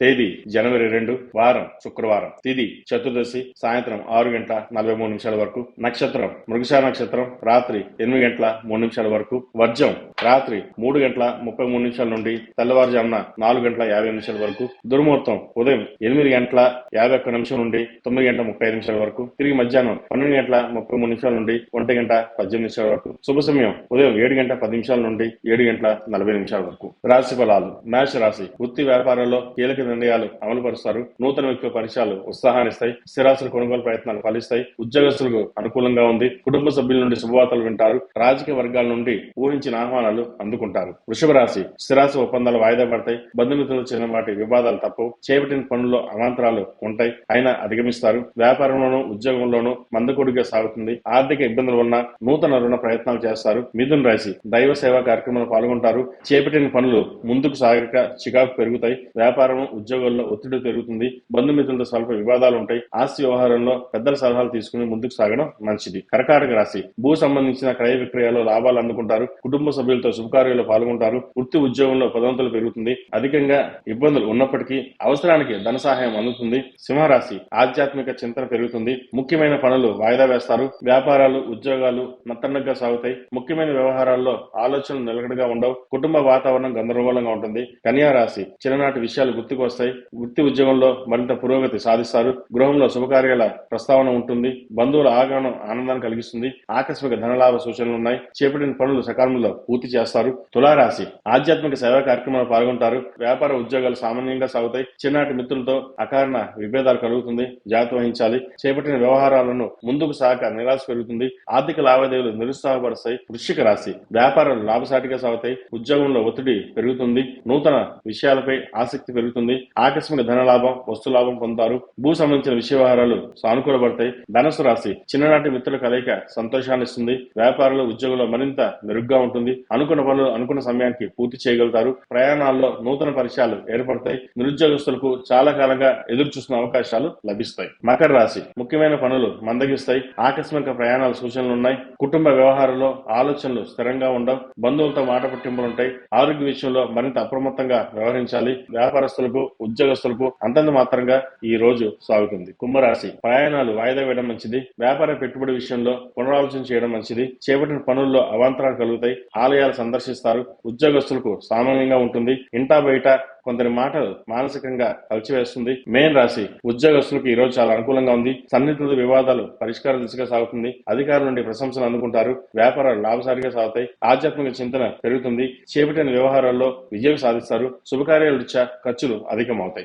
తేదీ జనవరి 2, వారం శుక్రవారం. తిథి చతుర్దశి, సాయంత్రం 6:43 వరకు. నక్షత్రం మృగశిర నక్షత్రం, రాత్రి 8:03 వరకు. వర్జం రాత్రి 3:33 నుండి తెల్లవారుజామున 4:50 వరకు. దుర్ముహూర్తం ఉదయం 8:51 నుండి 9:35 వరకు. తిరిగి మధ్యాహ్నం 12:33 నుండి 1:18 వరకు. శుభ సమయం ఉదయం 7:10 నుండి 7:40 వరకు. రాశి ఫలాలు. మేష రాశి. వృత్తి వ్యాపారాల్లో కీలక నిర్ణయాలు అమలు పరుస్తారు. నూతన వ్యక్తుల పరిచయాలు ఉత్సాహాన్నిస్తాయి. స్థిరాస్తుల కొనుగోలు ప్రయత్నాలు ఫలిస్తాయి. ఉద్యోగస్తులకు అనుకూలంగా ఉంది. కుటుంబ సభ్యుల నుండి శుభవార్తలు వింటారు. రాజకీయ వర్గాల నుండి ఊహించిన ఆహ్వానాలు అందుకుంటారు. వృషభ రాశి. స్థిరాస్తి ఒప్పందాలు వాయిదా పడతాయి. బంధుమిత్రులు చిన్నపాటి వివాదాలు తప్పవు. చేపట్టిన పనుల్లో అవాంతరాలు ఉంటాయి, అయినా అధిగమిస్తారు. వ్యాపారంలోనూ ఉద్యోగంలోనూ మందకొడిగా సాగుతుంది. ఆర్థిక ఇబ్బందులు ఉన్న నూతన రుణ ప్రయత్నాలు చేస్తారు. మిథున రాశి. దైవ సేవా కార్యక్రమాలు పాల్గొంటారు. చేపట్టిన పనులు ముందుకు సాగక చికాకు పెరుగుతాయి. వ్యాపారం ఉద్యోగాల్లో ఒత్తిడి పెరుగుతుంది. బంధుమిత్రులతో స్వల్ప వివాదాలు ఉంటాయి. ఆస్తి వ్యవహారంలో పెద్దల సలహాలు తీసుకుని ముందుకు సాగడం మంచిది. కర్కాటక రాశి. భూ సంబంధించిన క్రయ విక్రయాల్లో లాభాలు అందుకుంటారు. కుటుంబ సభ్యులతో శుభకార్యాలు పాల్గొంటారు. వృత్తి ఉద్యోగంలో పదోన్నతులు పెరుగుతుంది. అధికంగా ఇబ్బందులు ఉన్నప్పటికీ అవసరానికి ధన సహాయం అందుతుంది. సింహరాశి. ఆధ్యాత్మిక చింతన పెరుగుతుంది. ముఖ్యమైన పనులు వాయిదా వేస్తారు. వ్యాపారాలు ఉద్యోగాలు నత్తనగా సాగుతాయి. ముఖ్యమైన వ్యవహారాల్లో ఆలోచనలు నిలకడగా ఉండవు. కుటుంబ వాతావరణం గందరగోళంగా ఉంటుంది. కన్యా రాశి. చిన్ననాటి విషయాలు గుర్తుకు వస్తాయి. వృత్తి ఉద్యోగంలో మరింత పురోగతి సాధిస్తారు. గృహంలో శుభకార్యాల ప్రస్తావన ఉంటుంది. బంధువుల ఆగమనం ఆనందాన్ని కలిగిస్తుంది. ఆకస్మిక ధనలాభ సూచనలు ఉన్నాయి. చేపట్టిన పనులు సకాలంలో పూర్తి చేస్తారు. తులారాశి. ఆధ్యాత్మిక సేవా కార్యక్రమాలు పాల్గొంటారు. వ్యాపార ఉద్యోగాలు సామాన్యంగా సాగుతాయి. చిన్ననాటి మిత్రులతో అకారణ విభేదాలు కలుగుతుంది. జాగ్రత్త వహించాలి. చేపట్టిన వ్యవహారాలను ముందుకు సాగక నిరాశ పెరుగుతుంది. ఆర్థిక లావాదేవీలు నిరుత్సాహపరుస్తాయి. వృశ్చిక రాశి. వ్యాపారాలు లాభసాటిగా సాగుతాయి. ఉద్యోగంలో ఒత్తిడి పెరుగుతుంది. నూతన విషయాలపై ఆసక్తి పెరుగుతుంది. ఆకస్మిక ధన లాభం వస్తు లాభం పొందుతారు. భూ సంబంధించిన విషయ వ్యవహారాలు సానుకూలపడతాయి. ధనుసు రాశి. చిన్ననాటి మిత్రుల కలయిక సంతోషాన్ని ఇస్తుంది. వ్యాపారంలో ఉద్యోగంలో మరింత మెరుగ్గా ఉంటుంది. అనుకున్న పనులు అనుకున్న సమయానికి పూర్తి చేయగలుగుతారు. ప్రయాణాల్లో నూతన పరిచయాలు ఏర్పడతాయి. నిరుద్యోగస్తులకు చాలా కాలంగా ఎదురు చూస్తున్న అవకాశాలు లభిస్తాయి. మకర రాశి. ముఖ్యమైన పనులు మందగిస్తాయి. ఆకస్మిక ప్రయాణాల సూచనలున్నాయి. కుటుంబ వ్యవహారంలో ఆలోచనలు స్థిరంగా ఉండవు. బంధువులతో మాట పట్టింపులుంటాయి. ఆరోగ్య విషయంలో మరింత అప్రమత్తంగా వ్యవహరించాలి. వ్యాపారస్తులకు ఉద్యోగస్తులకు అంతంత మాత్రంగా ఈ రోజు సాగుతుంది. కుంభరాశి. ప్రయాణాలు వాయిదా వేయడం మంచిది. వ్యాపార పెట్టుబడి విషయంలో పునరాలోచన చేయడం మంచిది. చేపట్టిన పనుల్లో అవాంతరాలు కలుగుతాయి. ఆలయాలు సందర్శిస్తారు. ఉద్యోగస్తులకు సామాన్యంగా ఉంటుంది. ఇంటా బయట కొందరి మాటలు మానసికంగా కలిచివేస్తుంది. మేన్ రాశి. ఉద్యోగస్తులకు ఈ రోజు చాలా అనుకూలంగా ఉంది. సన్నిహితుల వివాదాలు పరిష్కార దిశగా సాగుతుంది. అధికారుల నుండి ప్రశంసలు అందుకుంటారు. వ్యాపారాలు లాభసాటిగా సాగుతాయి. ఆధ్యాత్మిక చింతన పెరుగుతుంది. చేపట్టిన వ్యవహారాల్లో విజయం సాధిస్తారు. శుభకార్యాల రీత్యా ఖర్చులు అధికమవుతాయి.